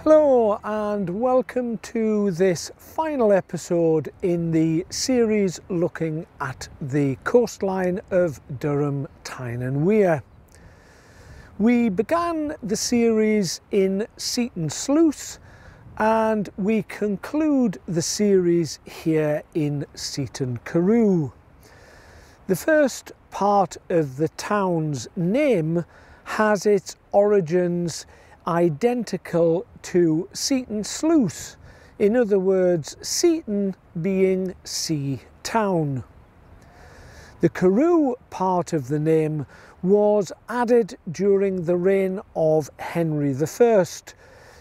Hello and welcome to this final episode in the series looking at the coastline of Durham, Tyne and Wear. We began the series in Seaton Sluice and we conclude the series here in Seaton Carew. The first part of the town's name has its origins identical to Seaton Sluice, in other words, Seaton being sea town. The Carew part of the name was added during the reign of Henry I,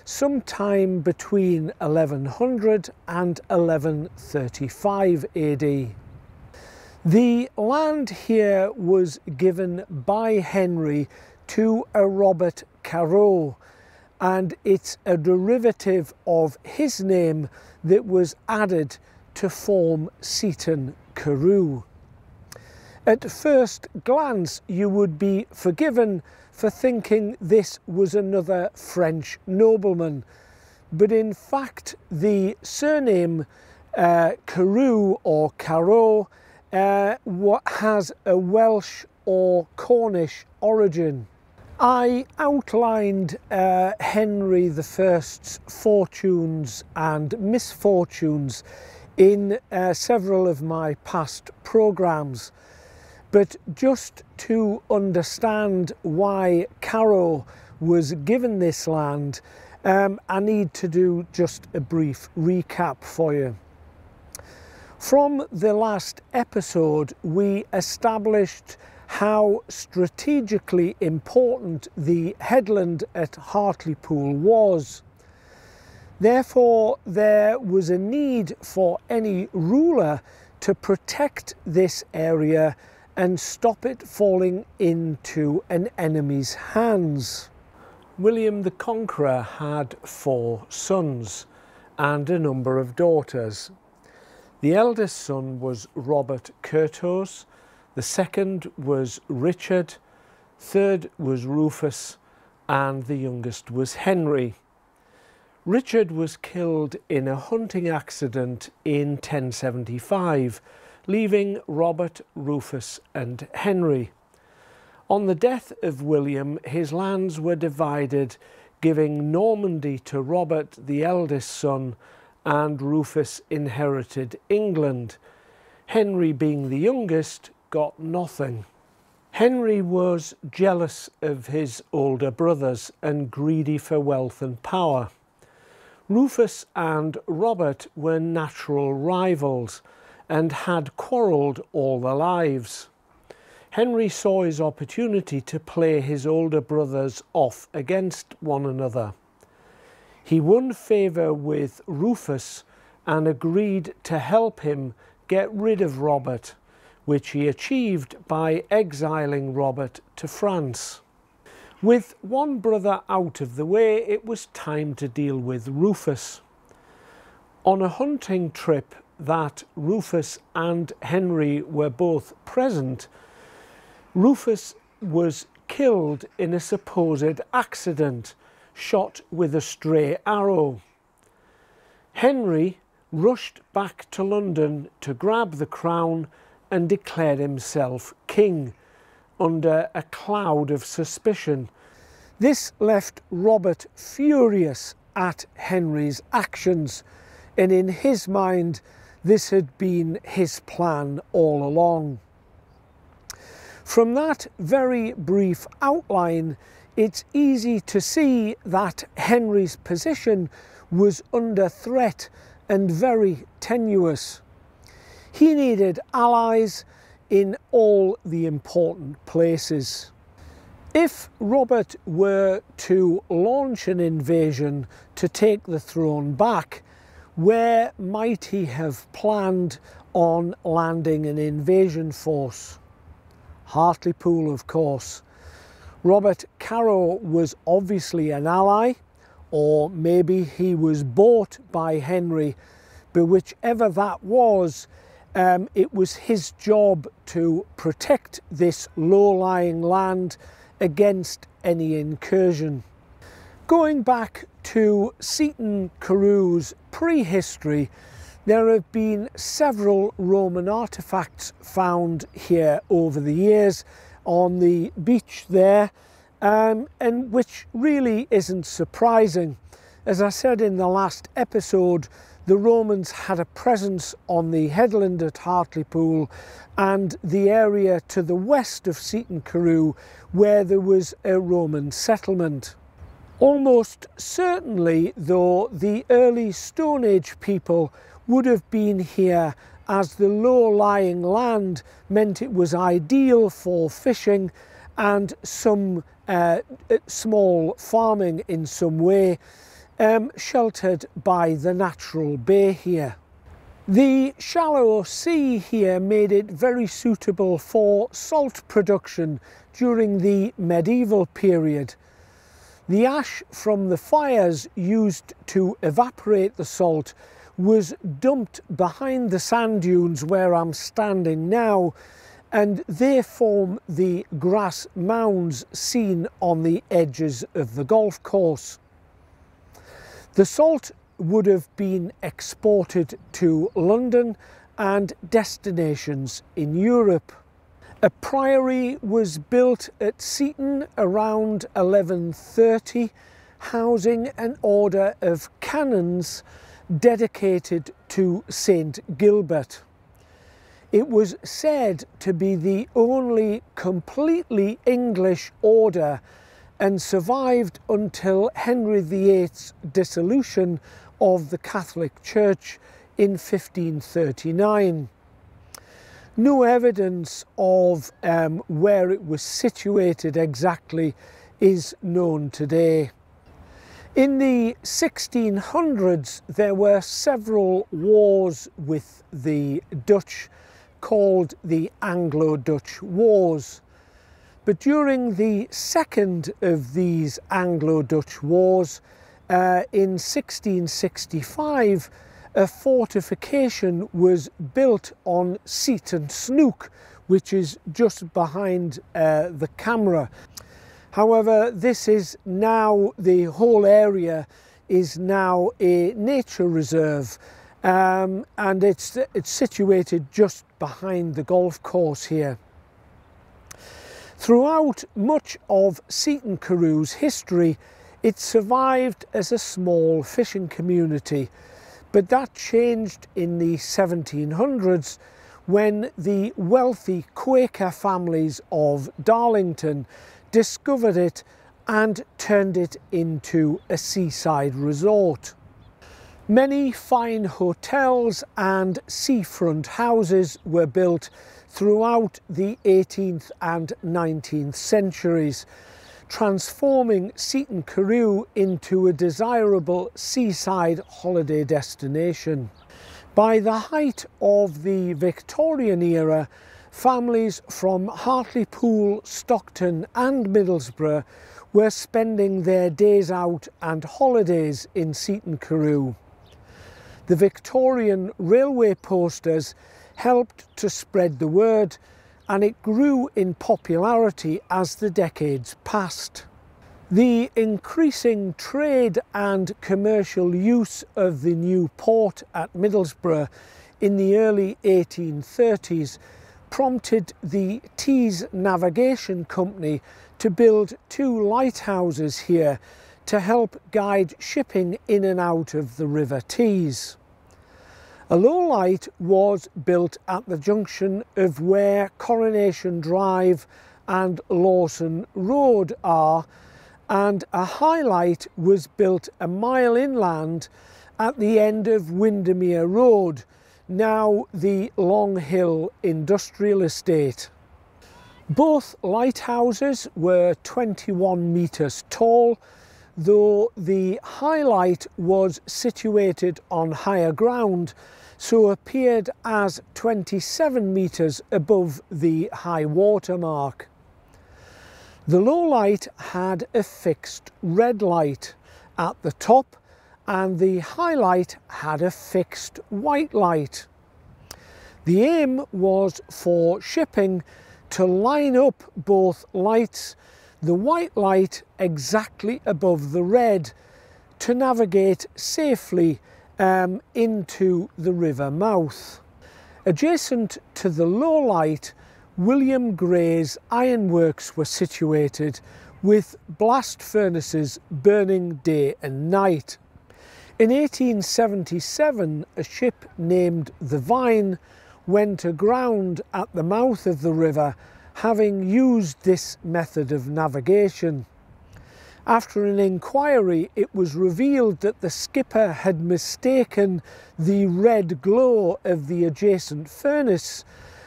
sometime between 1100 and 1135 AD. The land here was given by Henry to a Robert Carew, and it's a derivative of his name that was added to form Seaton Carew. At first glance, you would be forgiven for thinking this was another French nobleman, but in fact the surname Carew or Carew has a Welsh or Cornish origin. I outlined Henry I's fortunes and misfortunes in several of my past programmes, but just to understand why Carew was given this land, I need to do just a brief recap for you. From the last episode, we established how strategically important the headland at Hartlepool was. Therefore, there was a need for any ruler to protect this area and stop it falling into an enemy's hands. William the Conqueror had 4 sons and a number of daughters. The eldest son was Robert Curthose, the second was Richard, third was Rufus, and the youngest was Henry. Richard was killed in a hunting accident in 1075, leaving Robert, Rufus and Henry. On the death of William, his lands were divided, giving Normandy to Robert, the eldest son, and Rufus inherited England. Henry, being the youngest, got nothing. Henry was jealous of his older brothers and greedy for wealth and power. Rufus and Robert were natural rivals and had quarrelled all their lives. Henry saw his opportunity to play his older brothers off against one another. He won favour with Rufus and agreed to help him get rid of Robert, which he achieved by exiling Robert to France. With one brother out of the way, it was time to deal with Rufus. On a hunting trip that Rufus and Henry were both present, Rufus was killed in a supposed accident, shot with a stray arrow. Henry rushed back to London to grab the crown and declared himself king under a cloud of suspicion. This left Robert furious at Henry's actions, and in his mind this had been his plan all along. From that very brief outline, it's easy to see that Henry's position was under threat and very tenuous. He needed allies in all the important places. If Robert were to launch an invasion to take the throne back, where might he have planned on landing an invasion force? Hartlepool, of course. Robert Carew was obviously an ally, or maybe he was bought by Henry, but whichever that was, it was his job to protect this low-lying land against any incursion. Going back to Seaton Carew's prehistory, there have been several Roman artefacts found here over the years on the beach there, and which really isn't surprising. As I said in the last episode, the Romans had a presence on the headland at Hartlepool and the area to the west of Seaton Carew where there was a Roman settlement. Almost certainly, though, the early Stone Age people would have been here, as the low-lying land meant it was ideal for fishing and some small farming in some way, sheltered by the natural bay here. The shallow sea here made it very suitable for salt production during the medieval period. The ash from the fires used to evaporate the salt was dumped behind the sand dunes where I'm standing now, and they form the grass mounds seen on the edges of the golf course. The salt would have been exported to London and destinations in Europe. A priory was built at Seaton around 1130, housing an order of canons dedicated to St. Gilbert. It was said to be the only completely English order and survived until Henry VIII's dissolution of the Catholic Church in 1539. No evidence of where it was situated exactly is known today. In the 1600s, there were several wars with the Dutch called the Anglo-Dutch Wars. But during the second of these Anglo-Dutch Wars, in 1665, a fortification was built on Seaton Sluice, which is just behind the camera. However, this is now, the whole area is now a nature reserve, and it's situated just behind the golf course here. Throughout much of Seaton Carew's history, it survived as a small fishing community, but that changed in the 1700s when the wealthy Quaker families of Darlington discovered it and turned it into a seaside resort. Many fine hotels and seafront houses were built throughout the 18th and 19th centuries, transforming Seaton Carew into a desirable seaside holiday destination. By the height of the Victorian era, families from Hartlepool, Stockton and Middlesbrough were spending their days out and holidays in Seaton Carew. The Victorian railway posters helped to spread the word, and it grew in popularity as the decades passed. The increasing trade and commercial use of the new port at Middlesbrough in the early 1830s prompted the Tees Navigation Company to build 2 lighthouses here to help guide shipping in and out of the River Tees. A low light was built at the junction of where Coronation Drive and Lawson Road are, and a high light was built a mile inland at the end of Windermere Road, now the Long Hill Industrial Estate. Both lighthouses were 21 metres tall, though the high light was situated on higher ground, so appeared as 27 metres above the high water mark. The low light had a fixed red light at the top, and the high light had a fixed white light. The aim was for shipping to line up both lights, the white light exactly above the red, to navigate safely into the river mouth. Adjacent to the lowlight, William Gray's ironworks were situated, with blast furnaces burning day and night. In 1877, a ship named the Vine went aground at the mouth of the river, having used this method of navigation. After an inquiry, it was revealed that the skipper had mistaken the red glow of the adjacent furnace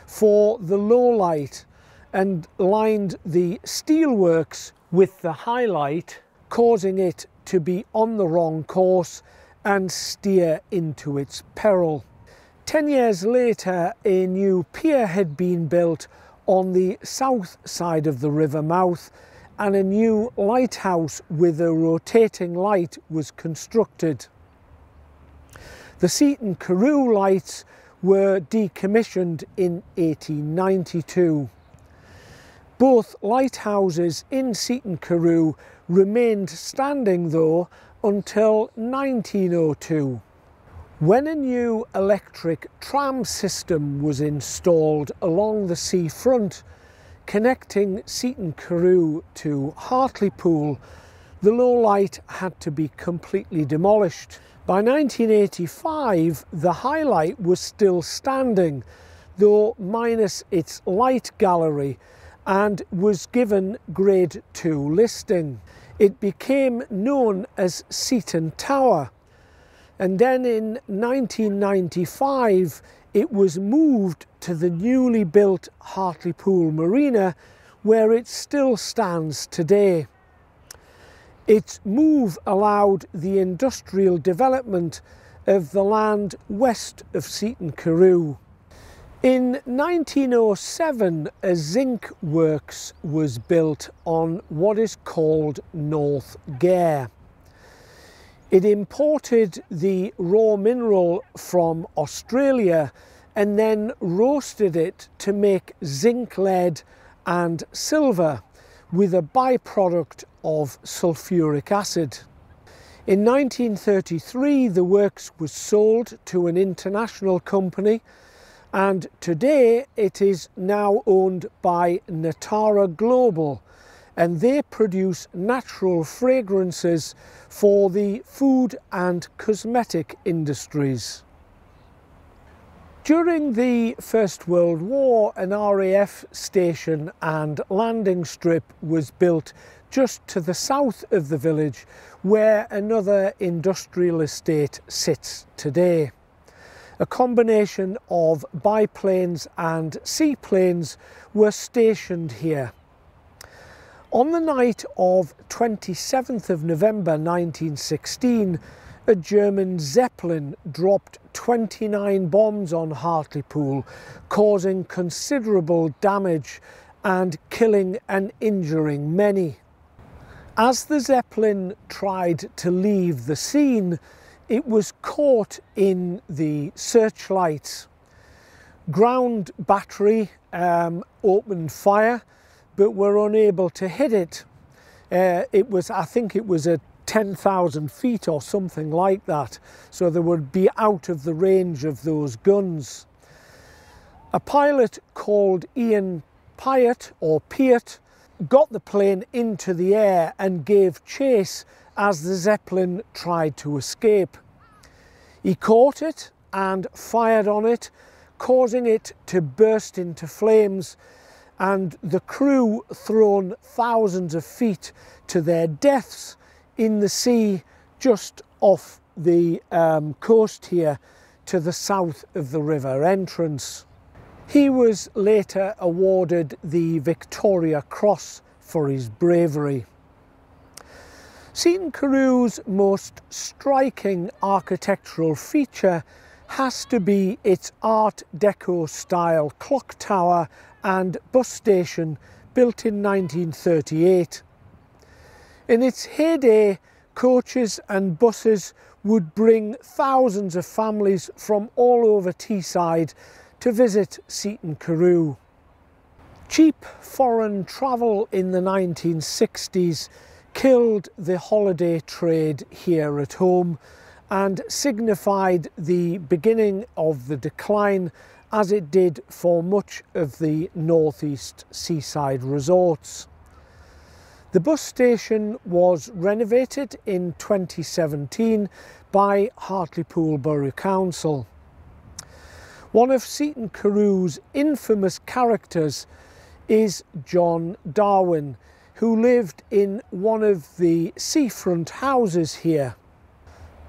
for the lowlight and lined the steelworks with the highlight, causing it to be on the wrong course and steer into its peril. 10 years later, a new pier had been built on the south side of the river mouth, and a new lighthouse with a rotating light was constructed. The Seaton Carew lights were decommissioned in 1892. Both lighthouses in Seaton Carew remained standing though until 1902, when a new electric tram system was installed along the seafront connecting Seaton Carew to Hartlepool. The lowlight had to be completely demolished. By 1985, the highlight was still standing, though minus its light gallery, and was given Grade 2 listing. It became known as Seaton Tower, and then in 1995 it was moved to the newly built Hartlepool Marina, where it still stands today. Its move allowed the industrial development of the land west of Seaton Carew. In 1907, a zinc works was built on what is called North Gare. It imported the raw mineral from Australia and then roasted it to make zinc, lead and silver, with a byproduct of sulfuric acid. In 1933, the works was sold to an international company, and today it is now owned by Natara Global, and they produce natural fragrances for the food and cosmetic industries. During the First World War, an RAF station and landing strip was built just to the south of the village, where another industrial estate sits today. A combination of biplanes and seaplanes were stationed here. On the night of 27th of November 1916, a German Zeppelin dropped 29 bombs on Hartlepool, causing considerable damage and killing and injuring many. As the Zeppelin tried to leave the scene, it was caught in the searchlights. Ground battery opened fire, but were unable to hit it. I think it was at 10,000 feet or something like that, so they would be out of the range of those guns. A pilot called Ian Piatt got the plane into the air and gave chase as the Zeppelin tried to escape. He caught it and fired on it, causing it to burst into flames, and the crew thrown thousands of feet to their deaths in the sea just off the coast here to the south of the river entrance. He was later awarded the Victoria Cross for his bravery. Seaton Carew's most striking architectural feature has to be its Art Deco style clock tower and bus station, built in 1938. In its heyday, coaches and buses would bring thousands of families from all over Teesside to visit Seaton Carew. Cheap foreign travel in the 1960s killed the holiday trade here at home and signified the beginning of the decline, as it did for much of the northeast seaside resorts. The bus station was renovated in 2017 by Hartlepool Borough Council. One of Seaton Carew's infamous characters is John Darwin, who lived in one of the seafront houses here.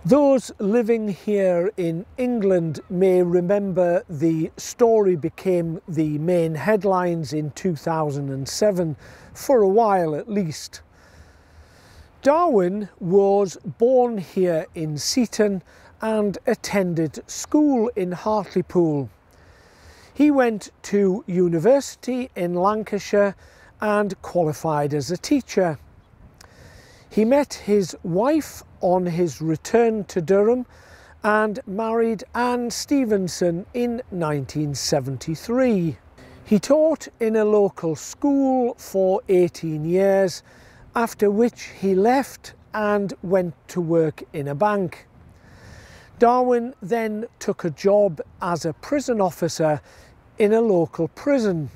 Those living here in England may remember the story became the main headlines in 2007, for a while at least. Darwin was born here in Seaton and attended school in Hartlepool. He went to university in Lancashire and qualified as a teacher. He met his wife on his return to Durham and married Anne Stevenson in 1973. He taught in a local school for 18 years, after which he left and went to work in a bank. Darwin then took a job as a prison officer in a local prison.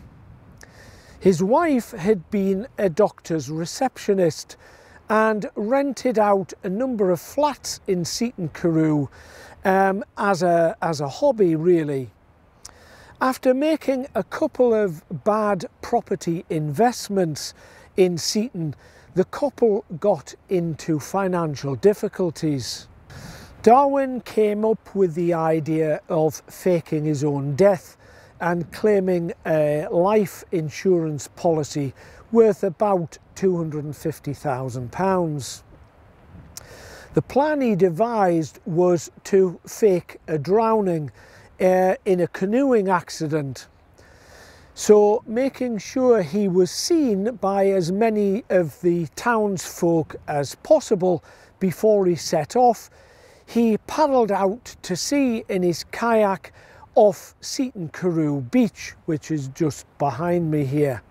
His wife had been a doctor's receptionist and rented out a number of flats in Seaton Carew as a hobby, really. After making a couple of bad property investments in Seaton, the couple got into financial difficulties. Darwin came up with the idea of faking his own death and claiming a life insurance policy worth about £250,000. The plan he devised was to fake a drowning in a canoeing accident, so making sure he was seen by as many of the townsfolk as possible before he set off, he paddled out to sea in his kayak off Seaton Carew beach, which is just behind me here.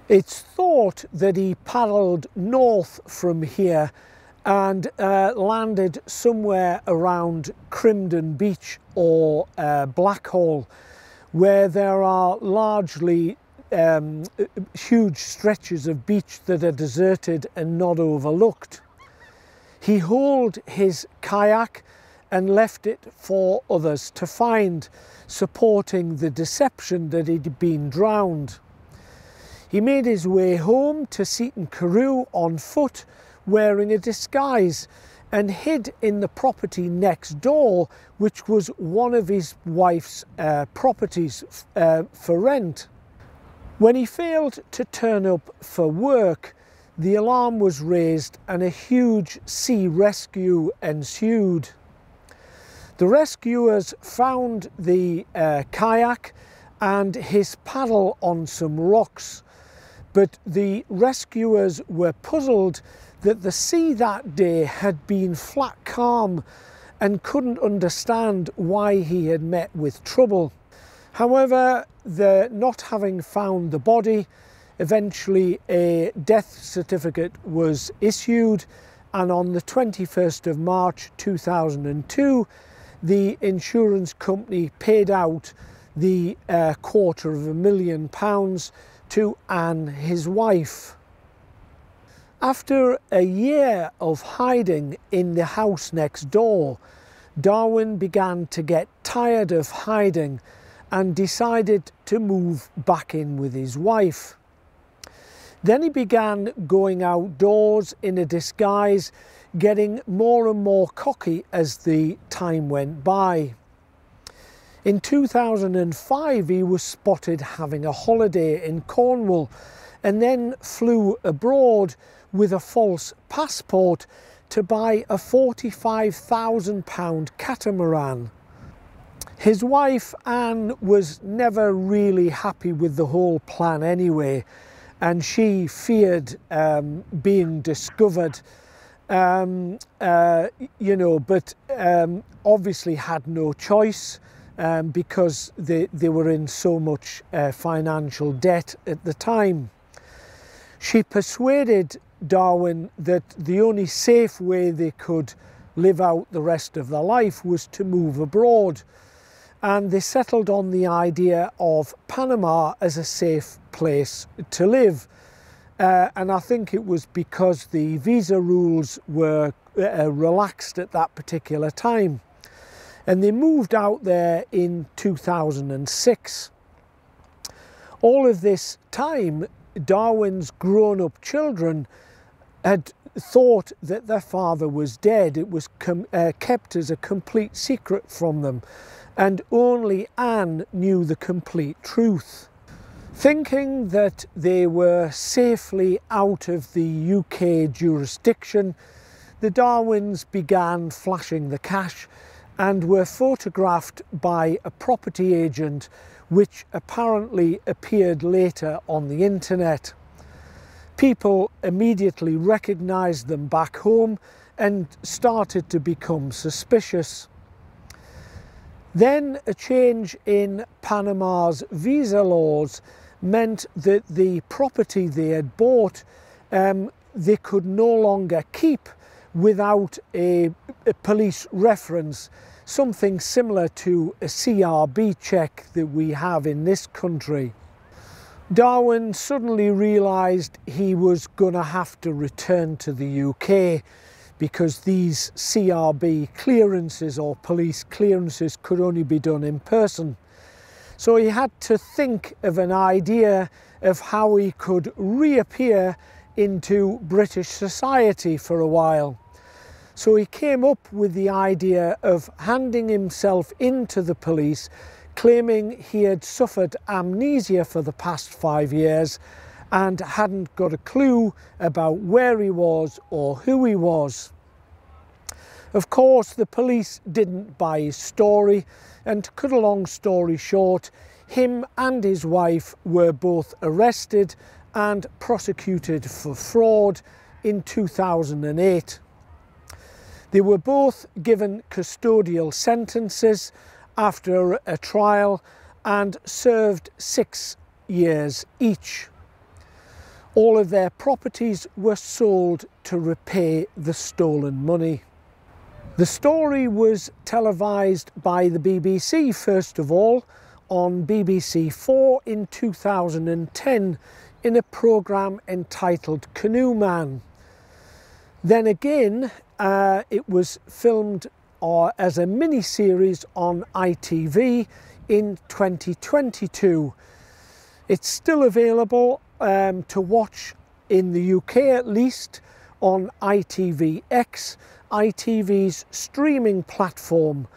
It's thought that he paddled north from here and landed somewhere around Crimdon Beach or Blackhall, where there are largely huge stretches of beach that are deserted and not overlooked. He hauled his kayak and left it for others to find, supporting the deception that he'd been drowned. He made his way home to Seaton Carew on foot, wearing a disguise, and hid in the property next door, which was one of his wife's properties for rent. When he failed to turn up for work, the alarm was raised and a huge sea rescue ensued. The rescuers found the kayak and his paddle on some rocks, but the rescuers were puzzled that the sea that day had been flat calm and couldn't understand why he had met with trouble. However, not having found the body, eventually a death certificate was issued, and on the 21st of March 2002, the insurance company paid out the £250,000 to Anne, his wife. After a year of hiding in the house next door, Darwin began to get tired of hiding and decided to move back in with his wife. Then he began going outdoors in a disguise, getting more and more cocky as the time went by. In 2005, he was spotted having a holiday in Cornwall and then flew abroad with a false passport to buy a £45,000 catamaran. His wife Anne was never really happy with the whole plan anyway, and she feared being discovered, but obviously had no choice because they were in so much financial debt at the time. She persuaded Darwin that the only safe way they could live out the rest of their life was to move abroad, and they settled on the idea of Panama as a safe place to live. And I think it was because the visa rules were relaxed at that particular time. And they moved out there in 2006. All of this time, Darwin's grown-up children had thought that their father was dead. It was kept as a complete secret from them, and only Anne knew the complete truth. Thinking that they were safely out of the UK jurisdiction, the Darwins began flashing the cash and were photographed by a property agent, which apparently appeared later on the internet. People immediately recognised them back home and started to become suspicious. Then a change in Panama's visa laws meant that the property they had bought they could no longer keep without a police reference, something similar to a CRB check that we have in this country. Darwin suddenly realised he was going to have to return to the UK because these CRB clearances or police clearances could only be done in person. So he had to think of an idea of how he could reappear into British society for a while. So he came up with the idea of handing himself into the police, claiming he had suffered amnesia for the past 5 years and hadn't got a clue about where he was or who he was. Of course, the police didn't buy his story, and to cut a long story short, him and his wife were both arrested and prosecuted for fraud in 2008. They were both given custodial sentences after a trial and served 6 years each. All of their properties were sold to repay the stolen money. The story was televised by the BBC first of all on BBC4 in 2010 in a programme entitled Canoe Man. Then again it was filmed as a mini-series on ITV in 2022. It's still available to watch in the UK at least on ITVX, ITV's streaming platform.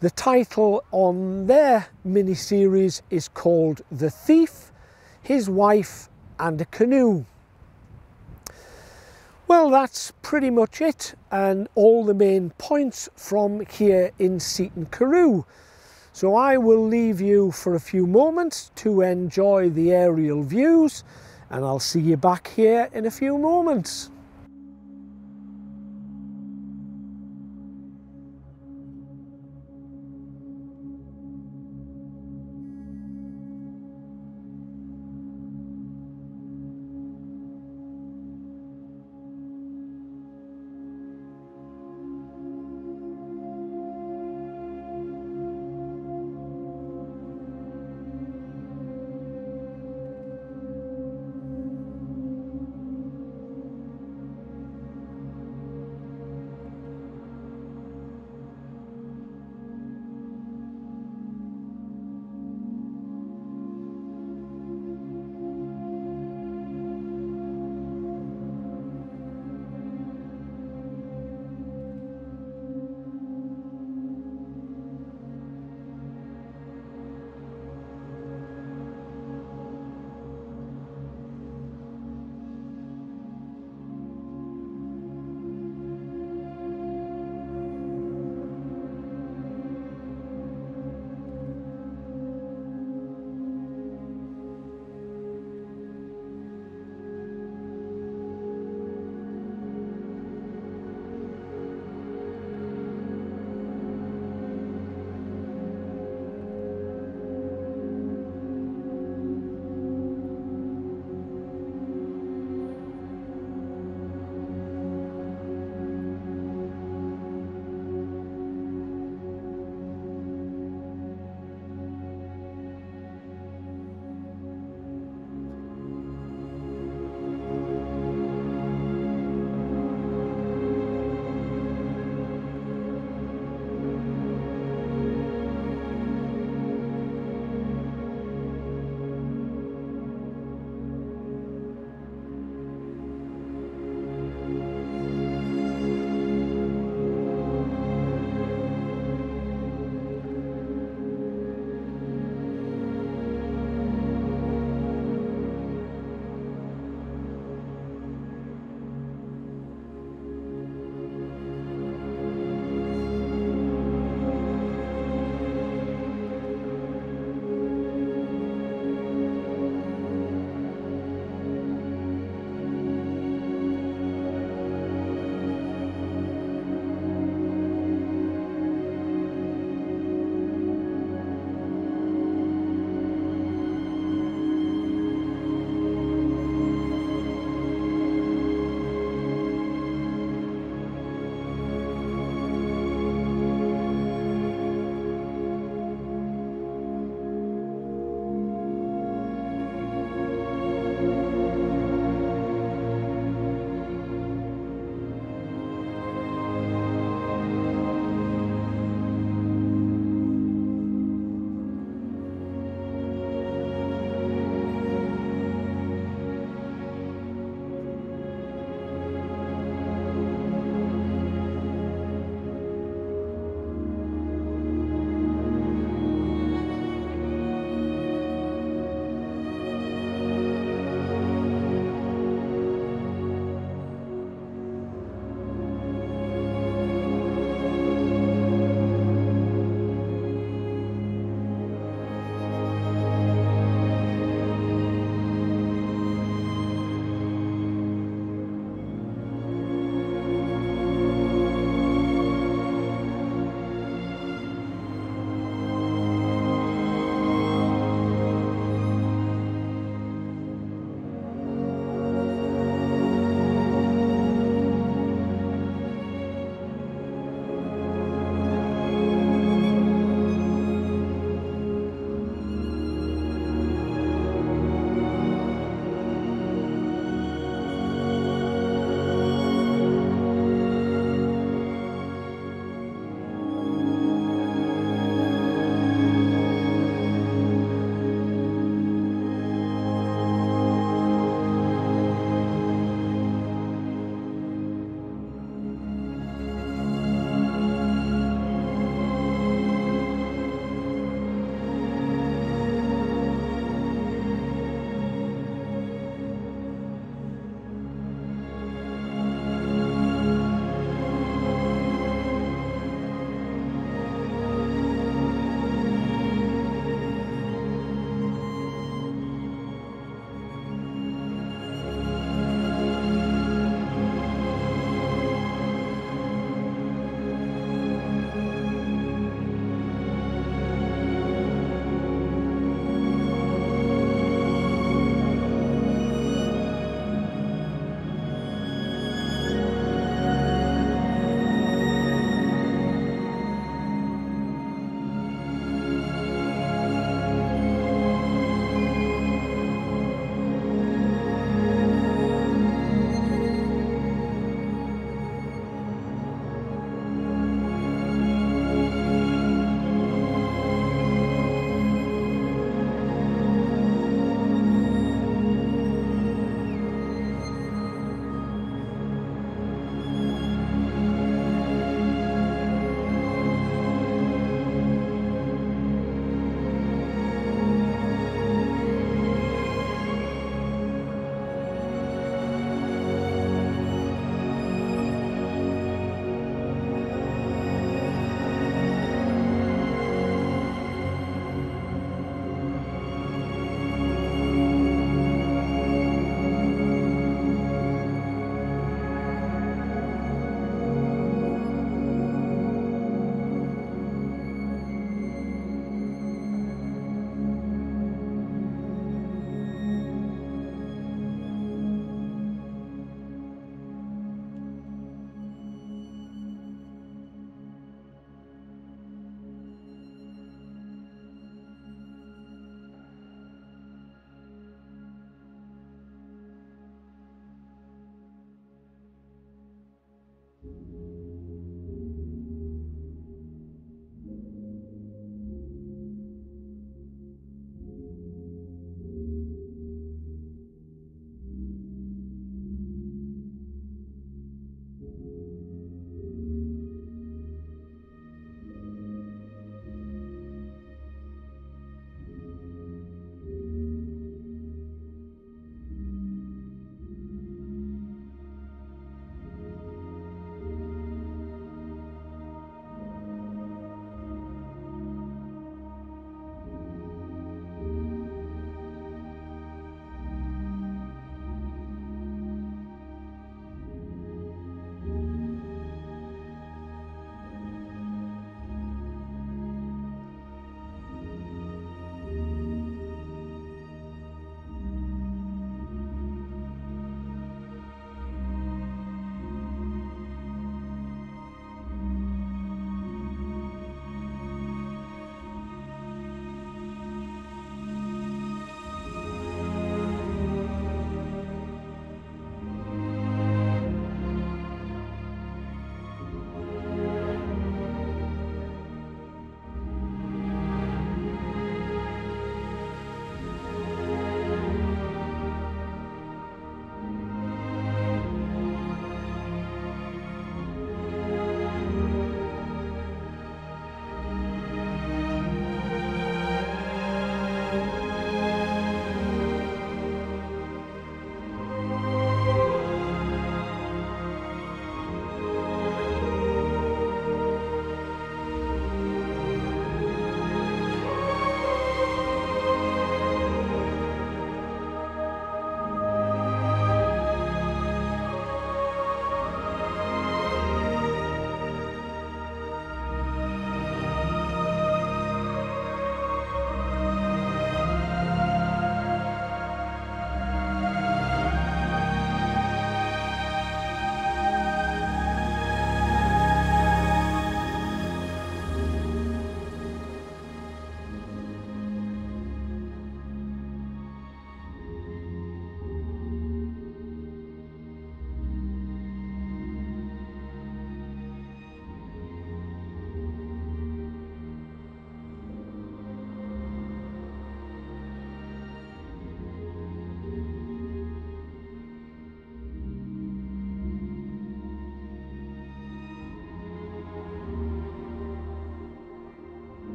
The title on their mini-series is called The Thief, His Wife and a Canoe. Well, that's pretty much it, and all the main points from here in Seaton Carew. So I will leave you for a few moments to enjoy the aerial views, and I'll see you back here in a few moments.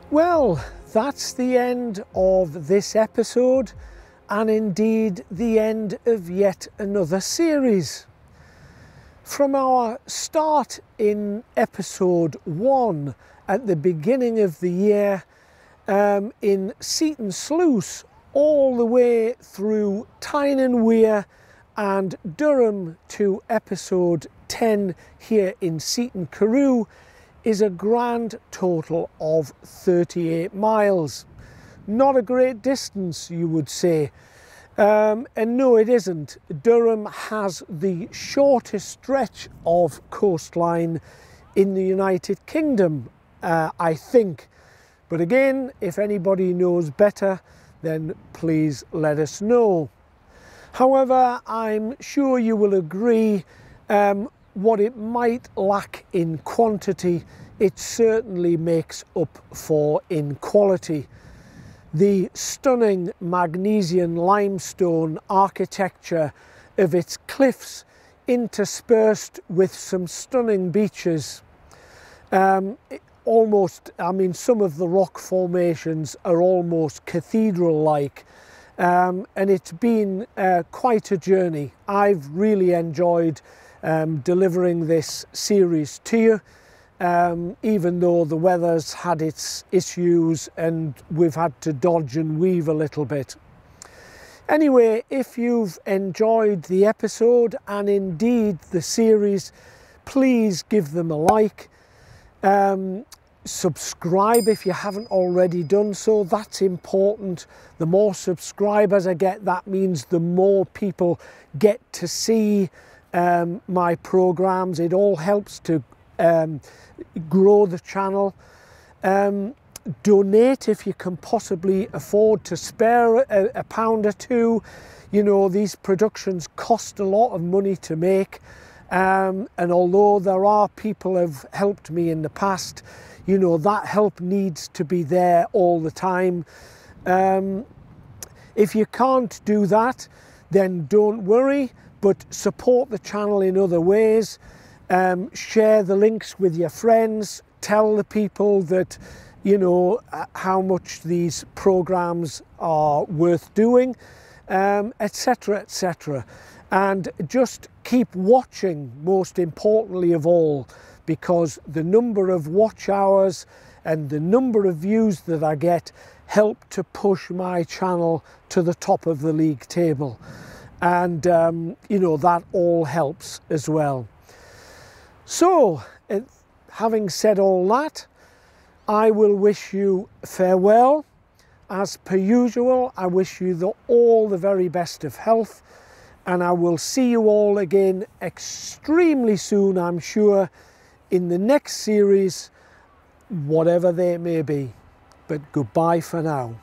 Well, that's the end of this episode, and indeed the end of yet another series. From our start in episode 1 at the beginning of the year in Seaton Sluice, all the way through Tyne and Durham to episode 10 here in Seaton Carew, is a grand total of 38 miles. Not a great distance, you would say. And no, it isn't. Durham has the shortest stretch of coastline in the United Kingdom, I think. But again, if anybody knows better, then please let us know. However, I'm sure you will agree, what it might lack in quantity, it certainly makes up for in quality. The stunning magnesian limestone architecture of its cliffs, interspersed with some stunning beaches. Almost, I mean, some of the rock formations are almost cathedral-like, and it's been quite a journey. I've really enjoyed delivering this series to you, even though the weather's had its issues and we've had to dodge and weave a little bit. Anyway, if you've enjoyed the episode and indeed the series, please give them a like. Subscribe if you haven't already done so. That's important. The more subscribers I get, that means the more people get to see my programs. It all helps to grow the channel. Donate if you can possibly afford to spare a pound or two. You know, these productions cost a lot of money to make, and although there are people who have helped me in the past, you know, that help needs to be there all the time. If you can't do that, then don't worry, but support the channel in other ways. Share the links with your friends, tell the people that, you know, how much these programs are worth doing, etc., etc. And just keep watching, most importantly of all, because the number of watch hours and the number of views that I get help to push my channel to the top of the league table. And, you know, that all helps as well. So, having said all that, I will wish you farewell. As per usual, I wish you all the very best of health. and I will see you all again extremely soon, I'm sure, in the next series, whatever they may be. But goodbye for now.